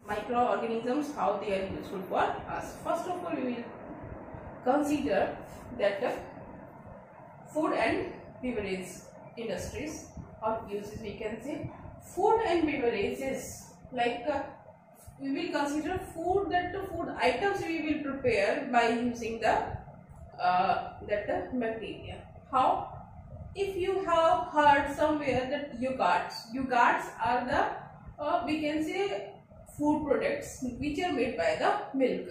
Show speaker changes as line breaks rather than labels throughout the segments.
microorganisms, how they are useful for us. First of all, we will consider that food and beverage industries or uses, we can say food and beverages, like we will consider food, that food items we will prepare by using the bacteria. How? If you have heard somewhere that yogurts are the we can say food products which are made by the milk,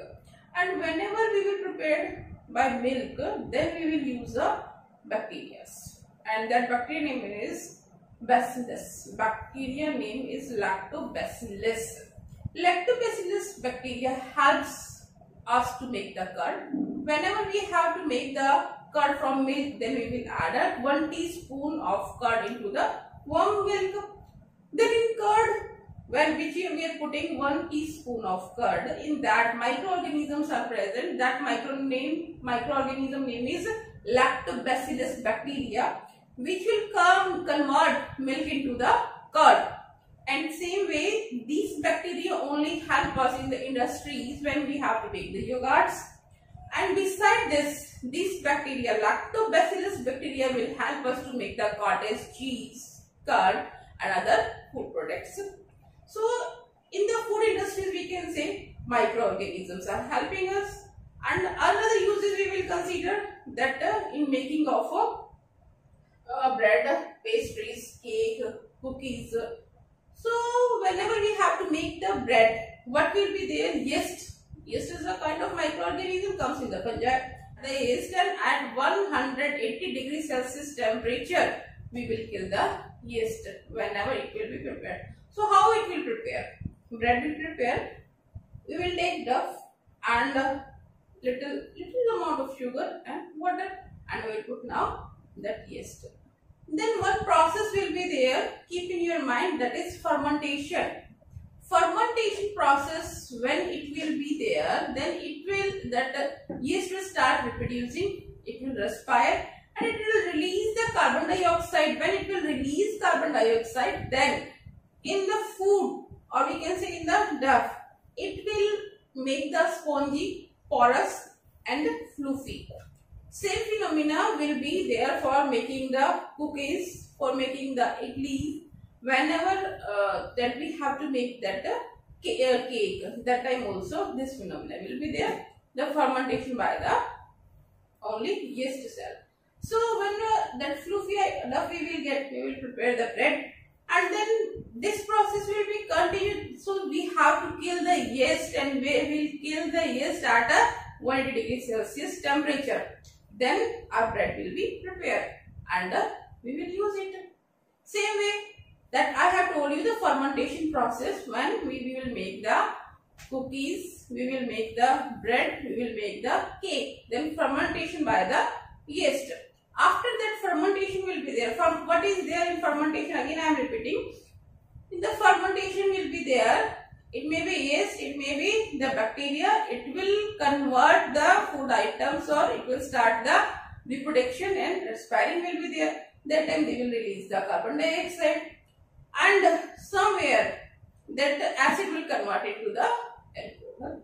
and whenever we will prepare by milk, then we will use the bacteria, and that bacteria name is Bacillus. Bacteria name is Lactobacillus. Lactobacillus bacteria helps us to make the curd. Whenever we have to make the curd from milk, then we will add 1 teaspoon of curd into the warm milk. Then in curd, which we are putting 1 teaspoon of curd, in that microorganisms are present. That microorganism name is Lactobacillus bacteria, which will convert milk into the curd. And same way, these bacteria only help us in the industries when we have to make the yogurts. And beside this, bacteria, Lactobacillus bacteria, will help us to make the cottage cheese, curd and other food products. So in the food industries, we can say microorganisms are helping us. And another uses we will consider that in making of bread, pastries, cake, cookies. So whenever we have to make the bread, what will be there? Yeast. Yeast is a kind of microorganism, comes in the fungi. The yeast, and at 180 degrees Celsius temperature, we will kill the yeast whenever it will be prepared. So how it will prepare? Bread will prepare. We will take dough and little amount of sugar and water, and we will put now that yeast. Then one process will be there, keep in your mind, that is fermentation. Fermentation process, when it will be there, then it will, that yeast will start reproducing, it will respire and it will release the carbon dioxide. When it will release carbon dioxide, then in the food, or we can say in the dough, it will make the spongy, porous and fluffy. Same phenomena will be there for making the cookies, for making the idli. Whenever that we have to make that cake, that time also this phenomena will be there. The fermentation by the only yeast cell. So when that fluffy dough we will get, we will prepare the bread, and then this process will be continued. So we have to kill the yeast, and we will kill the yeast at a 180 degrees Celsius temperature. Then our bread will be prepared and we will use it. Same way that I have told you the fermentation process, when we will make the cookies, we will make the bread, we will make the cake. Then fermentation by the yeast. After that, fermentation will be there. From what is there in fermentation? Again I am repeating. In the fermentation will be there. It may be yeast, it may be the bacteria. It will convert the food items, or it will start the reproduction, and respiring will be there. That time they will release the carbon dioxide, and somewhere that the acid will convert it to the alcohol.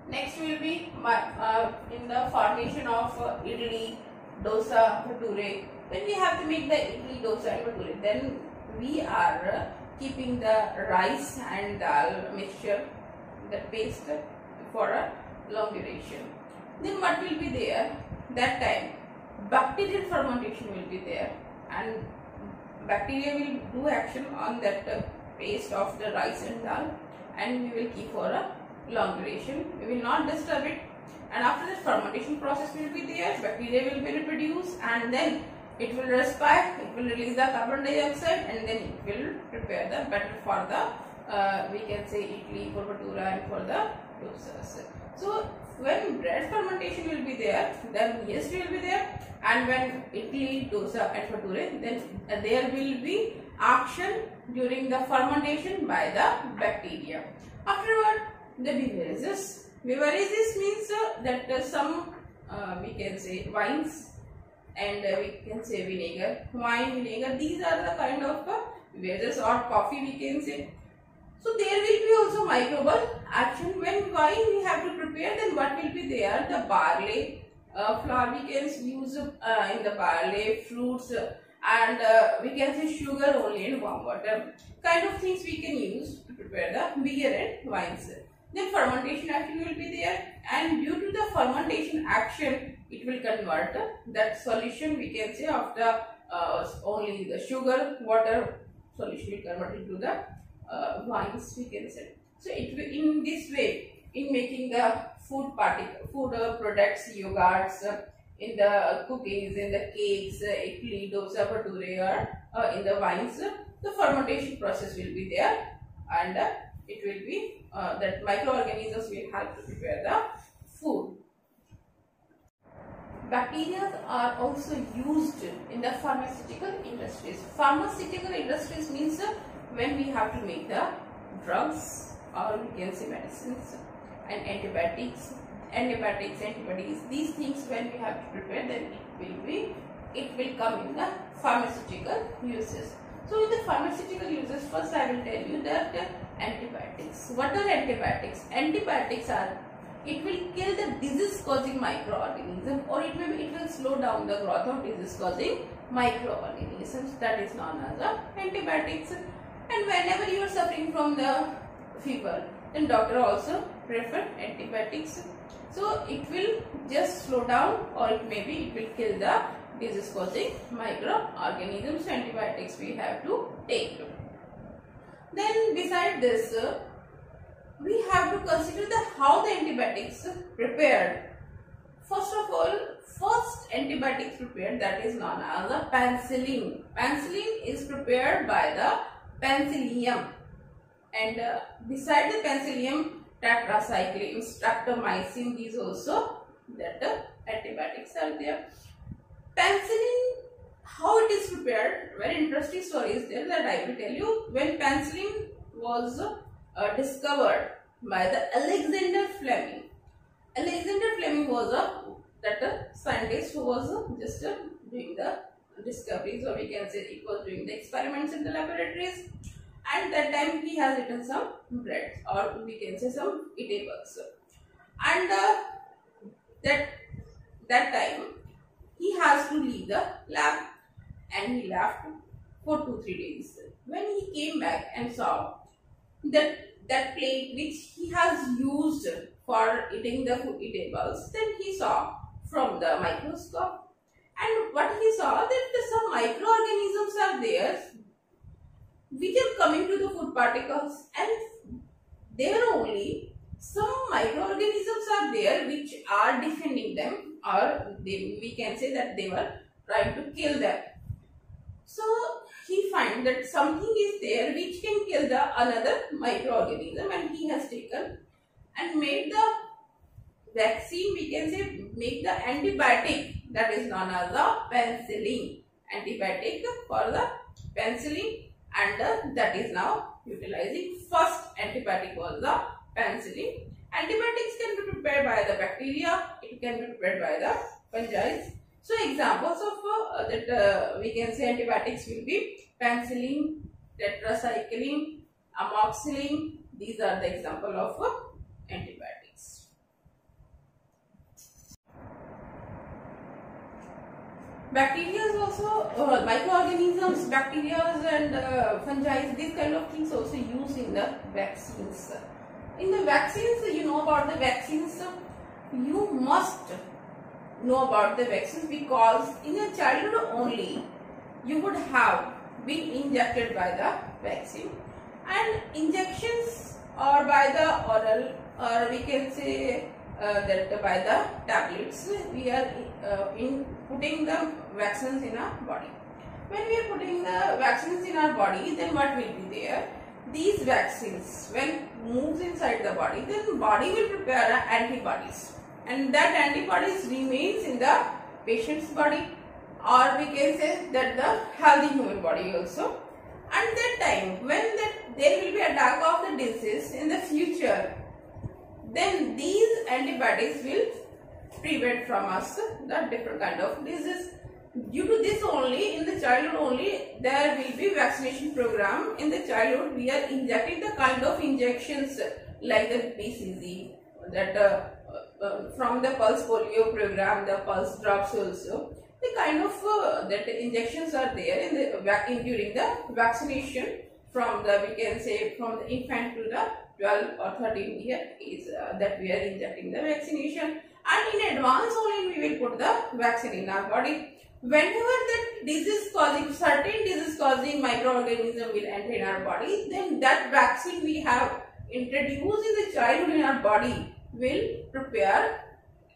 Next will be in the formation of idli, dosa, bhature. When we have to make the idli, dosa and bhature, then we are keeping the rice and dal mixture, the paste, for a long duration. Then what will be there? That time bacterial fermentation will be there, and bacteria will do action on that paste of the rice and dal, and we will keep for a long duration. We will not disturb it, and after the fermentation process will be there, bacteria will be reproduced, and then it will respire, it will release the carbon dioxide, and then it will prepare the batter for the we can say idli, for bhatura and for the dosas. So when bread fermentation will be there, then yeast will be there, and when idli, dosa and bhature, then there will be action during the fermentation by the bacteria. Afterward, the beverages. Beverages means that some we can say wines, and we can say vinegar, wine, vinegar. These are the kind of beverages, or coffee we can say. So there will be also microbial action. When wine we have to prepare, then what will be there? The barley flour we can use in the barley, fruits, and we can say sugar only in warm water. Kind of things we can use to prepare the beer and wines. Then fermentation action will be there, and due to the fermentation action, it will convert that solution we can say of the only the sugar, water solution will convert into the wines we can say. So it will, in this way, in making the food products, yogurts, in the cookies, in the cakes, idli, dosa, bhature, or in the wines, the fermentation process will be there, and it will be that microorganisms will help to prepare the food. Bacteria are also used in the pharmaceutical industries. Pharmaceutical industries means when we have to make the drugs, or we can say medicines and antibiotics, antibodies, these things when we have to prepare, then it will come in the pharmaceutical uses. So in the pharmaceutical uses, first I will tell you that antibiotics. What are antibiotics? Antibiotics are, it will kill the disease causing microorganism, or it will slow down the growth of disease causing microorganisms. That is known as the antibiotics. And whenever you are suffering from the fever, then doctor also prefer antibiotics. So it will just slow down, or it will kill the disease causing microorganisms. Antibiotics we have to take. Then beside this, we have to consider how the antibiotics prepared. First of all, first antibiotics prepared, that is known as the penicillin. Penicillin is prepared by the penicillium, and beside the penicillium, tetracycline, streptomycin, these also that antibiotics are there. Penicillin, how it is prepared, very interesting story is there that I will tell you. When penicillin was discovered by the Alexander Fleming. Alexander Fleming was a scientist who was just doing the discoveries, or we can say it was doing the experiments in the laboratories. And that time he has eaten some bread, or we can say some eatables. And that time he has to leave the lab, and he left for 2-3 days. When he came back and saw that plate which he has used for eating the food eatables, then he saw from the microscope, and what he saw, that some microorganisms are there which are coming to the food particles, and there are only some microorganisms are there which are defending them, or we can say that they were trying to kill them. So he find that something is there which can kill the another microorganism, and he has taken and made the vaccine, we can say make the antibiotic, that is known as the penicillin. Antibiotic for the penicillin, and that is now utilizing. First antibiotic was the penicillin. Antibiotics can be prepared by the bacteria, it can be prepared by the fungi. So examples of that we can say antibiotics will be penicillin, tetracycline, amoxicillin. These are the example of antibiotics. Bacteria is also microorganisms, bacteria and fungi. These kind of things also used in the vaccines. In the vaccines, you know about the vaccines. You must know about the vaccines, because in your childhood only you would have been injected by the vaccine, and injections or by the oral, or we can say that by the tablets, we are putting the vaccines in our body. When we are putting the vaccines in our body, then what will be there? These vaccines, when moves inside the body, then body will prepare antibodies, and that antibodies remains in the patient's body, or we can say that the healthy human body also. And that time when there will be attack of the disease in the future, then these antibodies will prevent from us the different kind of disease. due to this only, in the childhood only, there will be vaccination program. In the childhood, we are injecting the kind of injections like the BCG, that from the pulse polio program, the pulse drops also. The kind of that injections are there in the during the vaccination from the, we can say, from the infant to the 12 or 13 year age, that we are injecting the vaccination, and in advance only we will put the vaccine in our body. Whenever that disease causing, certain disease causing microorganism will enter in our body, then that vaccine we have introduced in the childhood in our body will prepare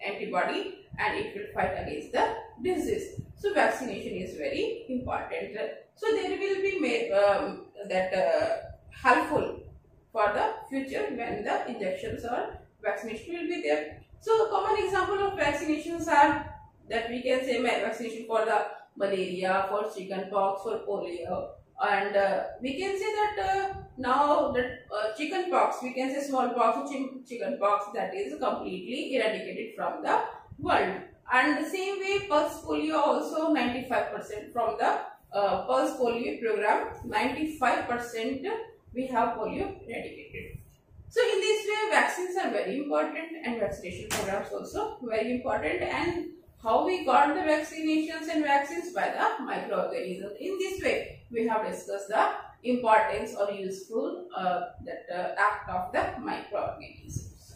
antibody and it will fight against the disease. So vaccination is very important. So there will be helpful for the future when the injections or vaccination will be there. So common example of vaccinations are that we can say vaccination for the malaria, for chickenpox, for polio, and we can say that now that chickenpox, we can say smallpox or chickenpox, that is completely eradicated from the world. And the same way pulse polio also 95% from the pulse polio program, 95% we have polio eradicated. So in this way vaccines are very important and vaccination programs also very important. And how we got the vaccinations and vaccines? By the microorganisms. In this way we have discussed the importance or useful act of the microorganisms.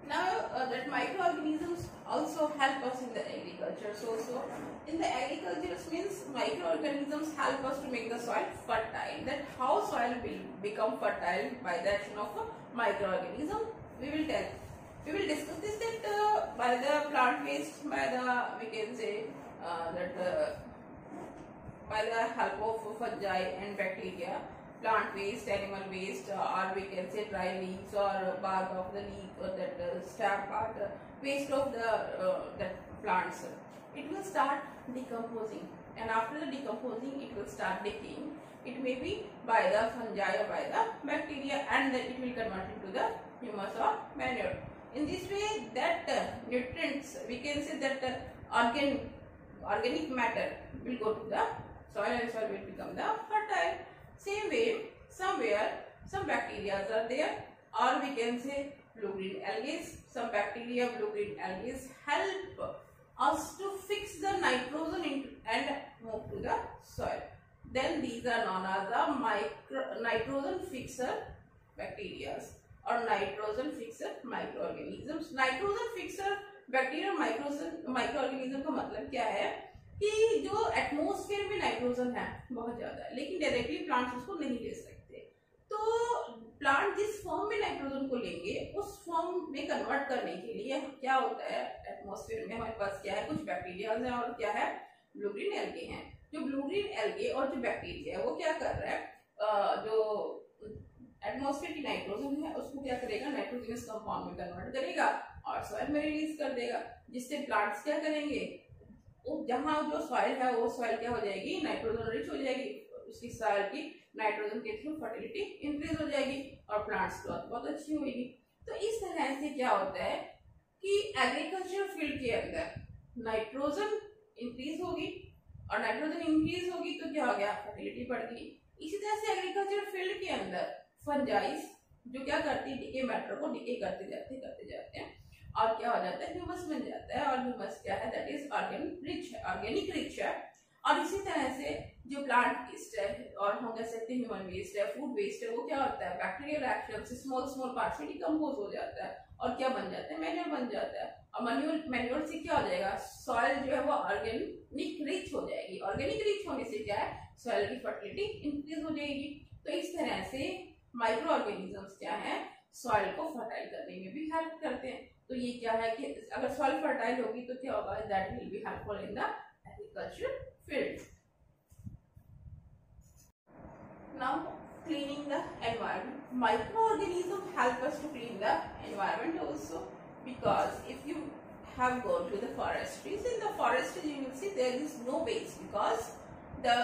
Now that microorganisms also help us in the agriculture. So in the agriculture means microorganisms help us to make the soil fertile. That how soil will become fertile by the action of a microorganism, we will tell. We will discuss this that by the plant waste, by the, we can say by the help of fungi and bacteria, plant waste, animal waste, or we can say dry leaves or bark of the leaf, or that stem part, waste of the that plants. It will start decomposing, and after the decomposing it will start decaying. It may be by the fungi or by the bacteria, and then it will convert into the humus or manure. In this way that nutrients, we can say that organic matter will go to the soil and soil will become the fertile. Same way, somewhere some bacteria are there, or we can say blue-green algae. Some bacteria, blue-green algae help us to fix the nitrogen and move to the soil. Then these are known as the nitrogen fixer bacteria or nitrogen fixer microorganisms. Nitrogen fixer bacteria microorganism का मतलब क्या है कि जो atmosphere में nitrogen है बहुत ज्यादा है, लेकिन डायरेक्टली प्लांट्स उसको नहीं ले सकते। तो प्लांट जिस फॉर्म में नाइट्रोजन को लेंगे उस फॉर्म में कन्वर्ट करने के लिए क्या होता है, एटमॉस्फेयर में हमारे पास क्या है, कुछ बैक्टीरिया है और क्या है, ब्लू ग्रीन एल्गे हैं। जो ब्लू ग्रीन एल्गे और जो बैक्टीरिया है वो क्या कर रहा है, जो एटमॉस्फेयर की नाइट्रोजन है उसको क्या करेगा, नाइट्रोजनस कंपाउंड में कन्वर्ट करेगा और सॉइल में रिलीज कर देगा, जिससे प्लांट्स क्या करेंगे, जहां जो सॉइल है वो सॉइल क्या हो जाएगी, नाइट्रोजन रिच हो जाएगी, उसकी सॉइल की नाइट्रोजन के थ्रू फर्टिलिटी इंक्रीज हो जाएगी और प्लांट्स ग्रोथ बहुत अच्छी होगी। तो इस तरह से क्या होता है कि एग्रीकल्चर फील्ड के अंदर नाइट्रोजन इंक्रीज होगी और नाइट्रोजन इंक्रीज होगी तो क्या हो गया, फर्टिलिटी बढ़ गई। इसी तरह से एग्रीकल्चर फील्ड के अंदर फंजाइज जो क्या करती है, डिके मैटर को डिके करते जाते हैं और क्या हो जाता है, ह्यूमस बन जाता है। और ह्यूमस क्या है, दैट इज ऑर्गेनिक रिच है। और इसी तरह से जो प्लांट वेस्ट है और हम कह सकते हैं ह्यूमन वेस्ट है, फूड वेस्ट है, वो क्या होता है, बैक्टीरियल एक्शन से स्मॉल पार्ट्स में डिकम्पोज हो जाता है और क्या बन जाता है, मैन्योर बन जाता है। और मैन्योर से क्या हो जाएगा, सॉइल जो है वो ऑर्गेनिक रिच हो जाएगी। ऑर्गेनिक रिच होने से क्या है, सॉइल की फर्टिलिटी इंक्रीज हो जाएगी। तो इस तरह से माइक्रो ऑर्गेनिजम्स क्या है, सॉइल को फर्टाइल करने में भी हेल्प करते हैं। तो ये क्या है कि अगर सॉइल फर्टाइल होगी तो क्या होगा, that will be helpful in the agriculture field. Now cleaning the environment, microorganisms help us to clean the environment also, because if you have gone to the forestries, in the forestries you will see there is no waste, because the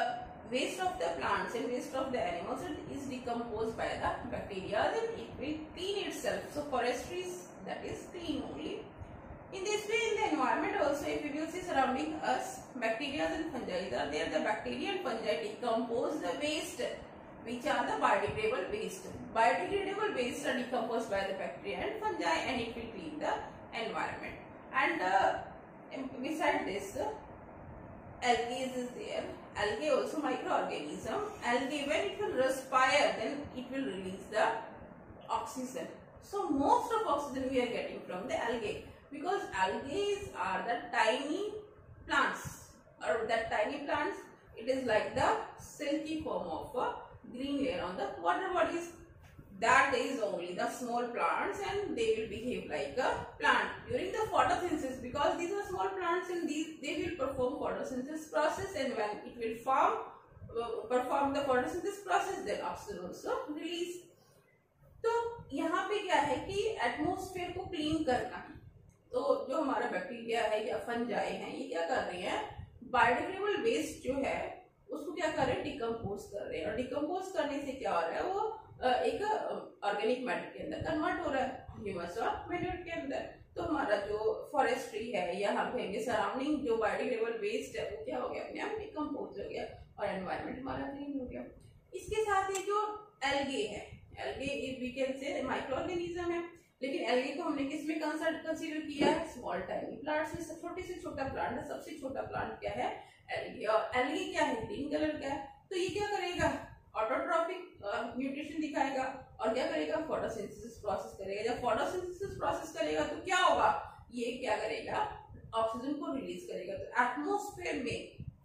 waste of the plants and waste of the animals is decomposed by the bacteria, then it will clean itself. So forestries, that is clean only. In this way, in the environment also, if we will see surrounding us, bacteria and fungi are there. The bacteria and fungi decompose the waste, which are the biodegradable waste. Biodegradable waste are decomposed by the bacteria and fungi, and it will clean the environment. And beside this, algae is there. Algae also microorganism. Algae, when it will respire, then it will release the oxygen. So most of oxygen we are getting from the algae, because algae are the tiny plants, or that tiny plants, it is like the silky form of a green layer on the water bodies. That is only the small plants, and they will behave like a plant during the photosynthesis, because these are small plants and they will perform photosynthesis process, and when it will perform the photosynthesis process, then oxygen also release. तो यहाँ पे क्या है कि atmosphere को clean करना है, तो जो हमारा बैक्टीरिया है या फंजाई है, ये क्या कर रहे हैं, बायोडिग्रेडेबल वेस्ट जो है उसको क्या कर रहे हैं, डिकम्पोज कर रहे हैं, और डिकम्पोज करने से क्या हो रहा है, वो एक ऑर्गेनिक मैटर के अंदर कन्वर्ट हो रहा है, ह्यूमस और मैन्योर के अंदर। तो हमारा जो फॉरेस्ट्री है या हम कहेंगे सराउंडिंग जो बायोडिग्रेडेबल वेस्ट है, वो क्या हो गया, अपने आप डिकम्पोज हो गया और एनवायरनमेंट हमारा क्लीन हो गया। इसके साथ ही जो एल्गे है, algae we can say microorganism है, लेकिन एल्गे को हमने किस में कंसीडर किया है, स्मॉल टाइनी प्लांट्स में। छोटे से छोटा प्लांट है, सबसे छोटा प्लांट क्या है, एल्गे। और एल्गे क्या है, ग्रीन कलर का है, तो ये क्या करेगा, ऑटोट्रॉपिक न्यूट्रिशन दिखाएगा और क्या करेगा, फोटोसिंथेसिस प्रोसेस करेगा। जब फोटोसिंथेसिस प्रोसेस करेगा तो क्या होगा, ये क्या करेगा, ऑक्सीजन को रिलीज करेगा। तो एटमॉस्फेयर में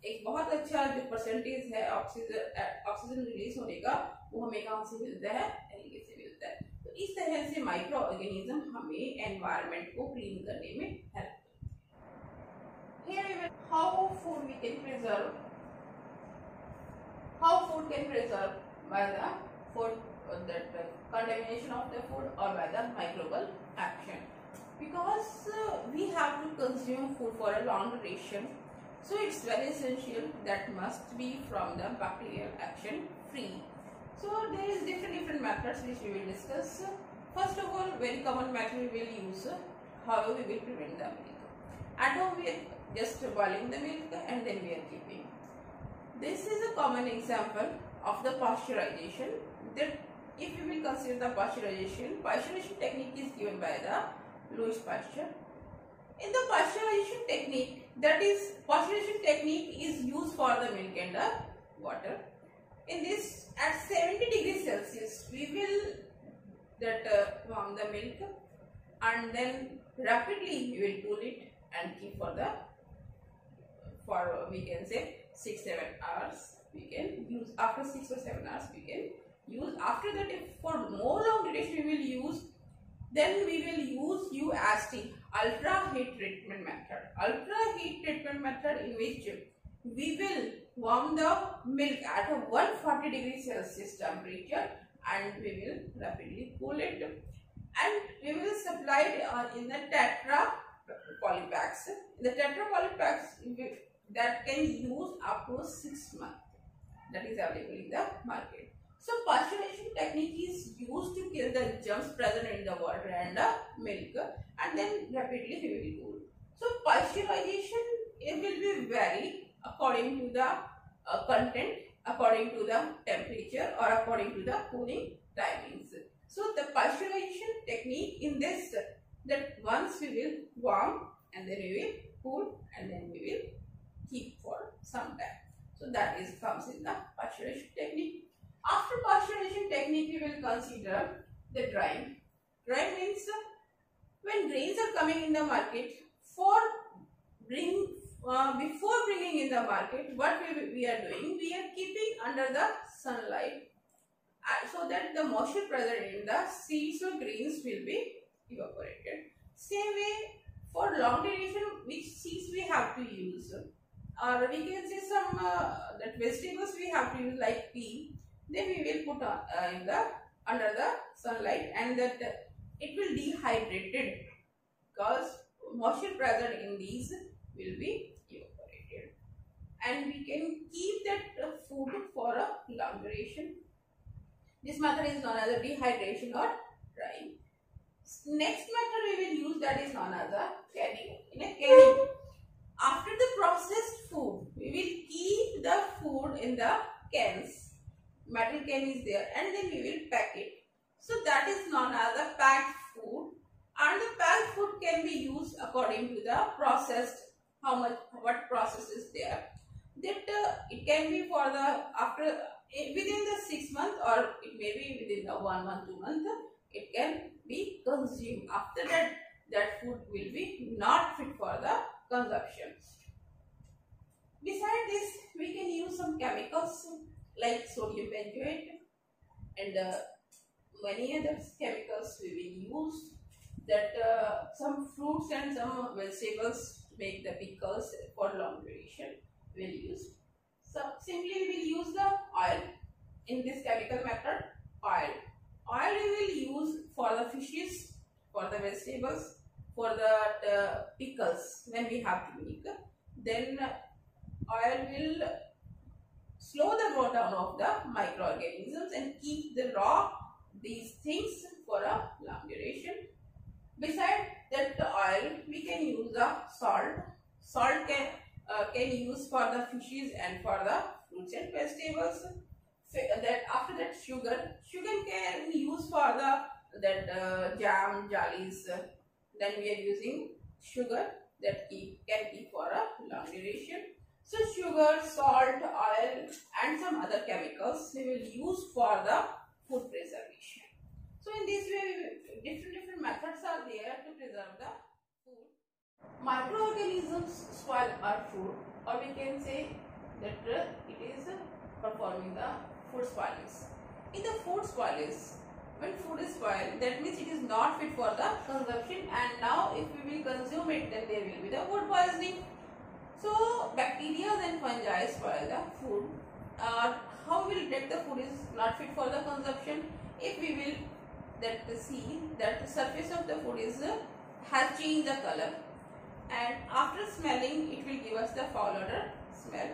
एक बहुत अच्छा जो परसेंटेज है ऑक्सीजन रिलीज होने का, वो हमें कहाँ से मिलता है, एल्गे से मिलता है। तो इस तरह से माइक्रो ऑर्गेनिज्म हमें एनवायरनमेंट को क्लीन करने में हेल्प करते हैं। How food we can preserve, how food can preserve by the food contamination of the food or by the microbial action, because we have to consume food for a long duration, so it's very essential that must be from the bacterial action free. So there is different methods which we will discuss. First of all, very common method we will use, how we will prevent the milk. At home we are just boiling the milk and then we are keeping. This is a common example of the pasteurization. That if you will consider the pasteurization technique is given by the Louis Pasteur. In the pasteurization technique, that is pasteurization technique is used for the milk and the water. In this, at 70 degrees Celsius, we will warm the milk, and then rapidly we will cool it and keep for we can say 6-7 hours. We can use after 6 or 7 hours. We can use after that. If for more long duration we will use, then we will use UHT, ultra heat treatment method. Ultra heat treatment method in which we will warm the milk at a 140 degrees Celsius temperature, and we will rapidly cool it, and we will supply it in the Tetra polypacks. The Tetra polypacks that can use up to 6 months, that is available in the market. So pasteurization technique is used to kill the germs present in the water and the milk, and then rapidly we will cool. So pasteurization, it will be vary according to the content, according to the temperature, or according to the cooling timings. So the pasteurization technique in this, that once we will warm and then we will cool and then we will keep for some time. So that is comes in the pasteurization technique. After pasteurization technique, we will consider the drying. Drying means when grains are coming in the market, before bringing in the market, what we are doing, we are keeping under the sunlight, so that the moisture present in the seeds or grains will be evaporated. Same way for long duration, which seeds we have to use, or we can say some that vegetables we have to use like pea, then we will put under the sunlight, and that it will dehydrated, because moisture present in these will be evaporated, and we can keep that food for a long duration. This method is known as a dehydration or drying. Next method we will use, that is known as a canning. In a canning, after the processed food, we will keep the food in the cans. Metal can is there, and then we will pack it. So that is known as a packed food. And the packed food can be used according to the processed, what process is there. That it can be for the within the 6 months, or it may be within the 1 month, 2 months. It can be consumed. After that, that food will be not fit for the consumption. Besides this, we can use some chemicals like sodium benzoate and many other chemicals we will use. That some fruits and some vegetables to make the pickles for long duration we will use. So simply we will use the oil in this chemical method. Oil we will use for the fishes, for the vegetables, for the pickles when we have to make. Then oil will slow the growth down of the microorganisms and keep the raw these things for a long duration. Beside that oil, we can use the salt. Salt can use for the fishes and for the fruits and vegetables. That after that, sugar can be used for the jam, jellies. Then we are using sugar that can keep for a long duration. So sugar, salt, oil and some other chemicals we will use for the food preservation. So in this way, different methods are there to preserve the food. Microorganisms spoil our food, or we can say that it is performing the food spoilage. In the food spoilage, when food is spoiled, that means it is not fit for the consumption, and now if we will consume it, then there will be the food poisoning. So bacteria and fungi spoil the food. How we will detect the food is not fit for the consumption? If we will see that the surface of the food is has changed the color, and after smelling it will give us the foul odor smell,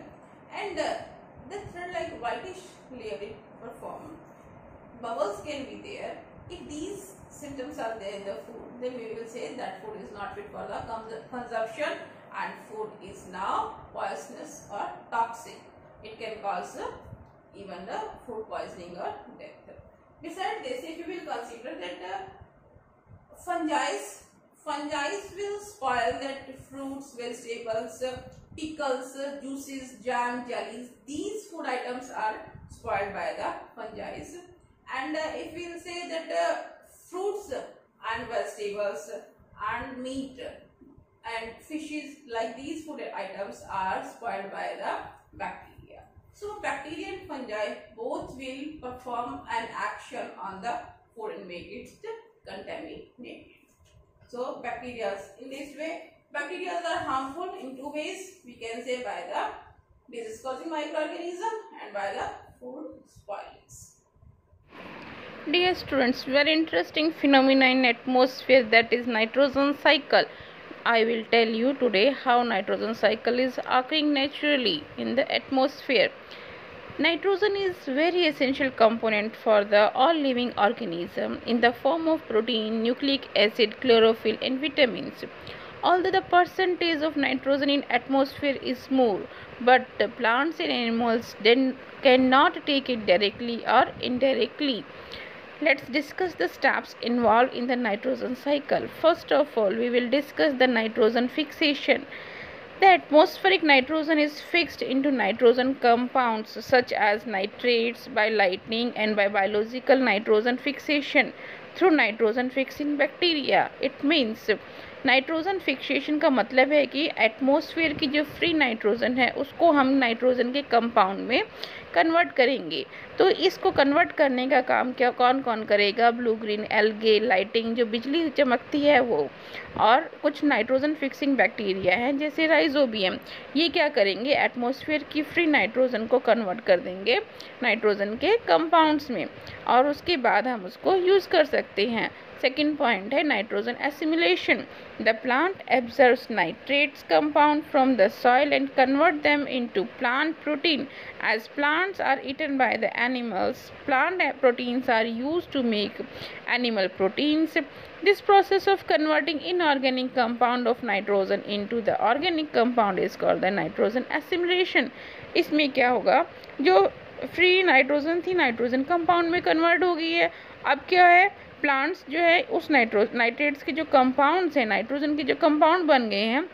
and the thread like whitish layer it perform. Bubbles can be there. If these symptoms are there in the food, then we will say that food is not fit for the consumption and food is now poisonous or toxic. It can cause even the food poisoning or death. Besides this, if you will consider that fungi will spoil that fruits, vegetables, pickles, juices, jam, jellies. These food items are spoiled by the fungi. And if we will say that fruits and vegetables and meat and fishes, like these food items are spoiled by the bacteria. So bacteria and fungi both will perform an action on the food and make it contaminated. So bacteria, in this way, bacteria are harmful in two ways. We can say by the disease causing microorganism and by the food spoilage.
Dear students, very interesting phenomena in atmosphere, that is nitrogen cycle. I will tell you today how nitrogen cycle is occurring naturally in the atmosphere. Nitrogen is very essential component for the all living organism in the form of protein, nucleic acid, chlorophyll and vitamins. Although the percentage of nitrogen in atmosphere is more, but plants and animals then cannot take it directly or indirectly. Let's discuss the steps involved in the nitrogen cycle. First of all, we will discuss the nitrogen fixation. The atmospheric nitrogen is fixed into nitrogen compounds such as nitrates by lightning and by biological nitrogen fixation through nitrogen fixing bacteria. It means nitrogen fixation का मतलब है कि atmosphere की जो free nitrogen है उसको हम nitrogen के कंपाउंड में कन्वर्ट करेंगे। तो इसको कन्वर्ट करने का काम क्या कौन कौन करेगा? ब्लू ग्रीन एल्गे, लाइटिंग जो बिजली चमकती है वो, और कुछ नाइट्रोजन फिक्सिंग बैक्टीरिया हैं जैसे राइजोबियम। ये क्या करेंगे? एटमॉस्फेयर की फ्री नाइट्रोजन को कन्वर्ट कर देंगे नाइट्रोजन के कंपाउंड्स में, और उसके बाद हम उसको यूज़ कर सकते हैं। सेकेंड पॉइंट है nitrogen assimilation. The plant absorbs nitrates compound from the soil and convert them into plant protein as plant plants are eaten by the animals, plant proteins are used to make animal proteins. This process of converting inorganic compound of nitrogen into the organic compound is called the nitrogen assimilation. इसमें क्या होगा, जो free nitrogen थी nitrogen compound में convert हो गई है. अब क्या है, प्लांट्स जो है उस नाइट्रेट्स के जो कंपाउंड्स हैं, नाइट्रोजन के जो कंपाउंड बन गए हैं,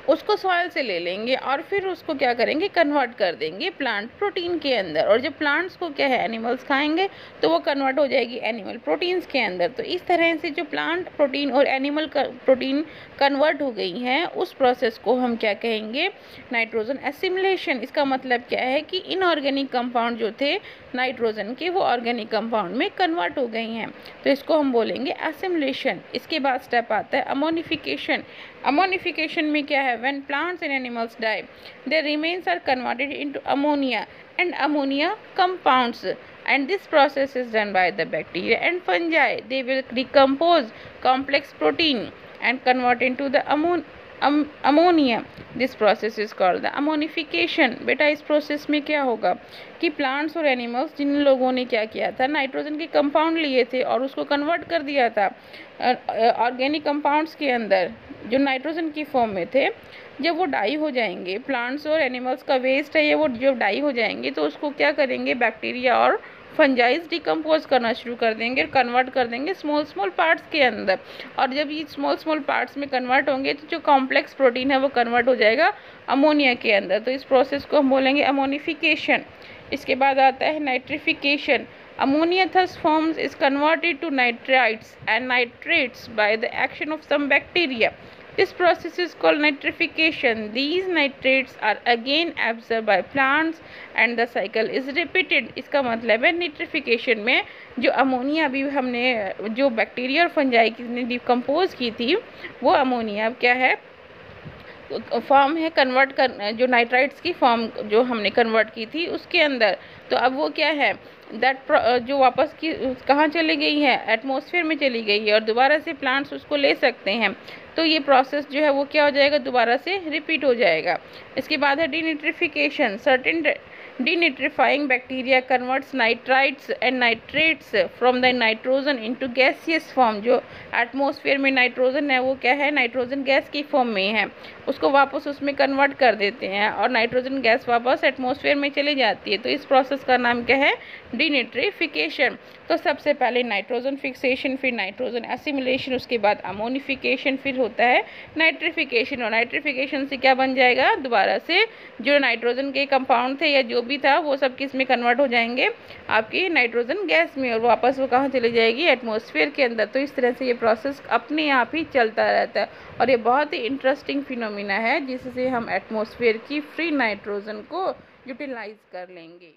उसको सॉइल से ले लेंगे और फिर उसको क्या करेंगे, कन्वर्ट कर देंगे प्लांट प्रोटीन के अंदर. और जब प्लांट्स को क्या है, एनिमल्स खाएंगे तो वो कन्वर्ट हो जाएगी एनिमल प्रोटीन्स के अंदर. तो इस तरह से जो प्लांट प्रोटीन और एनिमल प्रोटीन कन्वर्ट हो गई हैं, उस प्रोसेस को हम क्या कहेंगे, नाइट्रोजन एसिमिलेशन. इसका मतलब क्या है कि इनऑर्गेनिक कंपाउंड जो थे नाइट्रोजन के, वो ऑर्गेनिक कंपाउंड में कन्वर्ट हो गई हैं, तो इसको हम बोलेंगे एसिमिलेशन. इसके बाद स्टेप आता है अमोनिफिकेशन. अमोनिफिकेशन में क्या है, when plants and animals die, their remains are converted into ammonia and ammonia compounds, and this process is done by the bacteria and fungi. They will decompose complex protein and convert into the ammonia. This process is called the ammonification. बेटा इस process में क्या होगा कि plants और animals, जिन लोगों ने क्या किया था, नाइट्रोजन के कंपाउंड लिए थे और उसको कन्वर्ट कर दिया था ऑर्गेनिक कंपाउंड्स के अंदर जो नाइट्रोजन की फॉर्म में थे, जब वो डाई हो जाएंगे, प्लांट्स और एनिमल्स का वेस्ट है ये, वो जब डाई हो जाएंगे तो उसको क्या करेंगे, बैक्टीरिया और फंजाइज डिकम्पोज करना शुरू कर देंगे, कन्वर्ट कर देंगे स्मॉल स्मॉल पार्ट्स के अंदर. और जब ये स्मॉल स्मॉल पार्ट्स में कन्वर्ट होंगे तो जो कॉम्प्लेक्स प्रोटीन है वो कन्वर्ट हो जाएगा अमोनिया के अंदर. तो इस प्रोसेस को हम बोलेंगे अमोनिफिकेशन. इसके बाद आता है nitrification. Ammonia thus forms is converted to nitrites and nitrates by the action of some bacteria. This process is called nitrification. These nitrates are again absorbed by plants and the cycle is repeated. इसका मतलब है nitrification में जो ammonia अभी हमने जो bacteria और fungi ने डिकम्पोज की थी, वो अमोनिया अब क्या है, फॉर्म है कन्वर्ट कर, जो नाइट्राइट्स की फॉर्म जो हमने कन्वर्ट की थी उसके अंदर. तो अब वो क्या है, दैट जो वापस की कहाँ चली गई है, एटमॉस्फेयर में चली गई है और दोबारा से प्लांट्स उसको ले सकते हैं. तो ये प्रोसेस जो है वो क्या हो जाएगा, दोबारा से रिपीट हो जाएगा. इसके बाद है denitrification. Certain denitrifying bacteria converts nitrites and nitrates from the nitrogen into gaseous form. जो एटमॉस्फेयर में नाइट्रोजन है वो क्या है, नाइट्रोजन गैस की फॉर्म में है, उसको वापस उसमें कन्वर्ट कर देते हैं और नाइट्रोजन गैस वापस एटमॉस्फेयर में चली जाती है. तो इस प्रोसेस का नाम क्या है, डीनिट्रिफिकेशन. तो सबसे पहले नाइट्रोजन फिक्सेशन, फिर नाइट्रोजन एसिमिलेशन, उसके बाद अमोनिफिकेशन, फिर होता है नाइट्रिफिकेशन. और नाइट्रिफिकेशन से क्या बन जाएगा, दोबारा से जो नाइट्रोजन के कंपाउंड थे या जो भी था वो सब किस में कन्वर्ट हो जाएंगे, आपकी नाइट्रोजन गैस में, और वापस वो कहाँ चली जाएगी, एटमॉस्फेयर के अंदर. तो इस तरह से ये प्रोसेस अपने आप ही चलता रहता है और ये बहुत ही इंटरेस्टिंग फिनोमिना है जिससे हम एटमॉस्फेयर की फ्री नाइट्रोजन को यूटिलाइज कर लेंगे.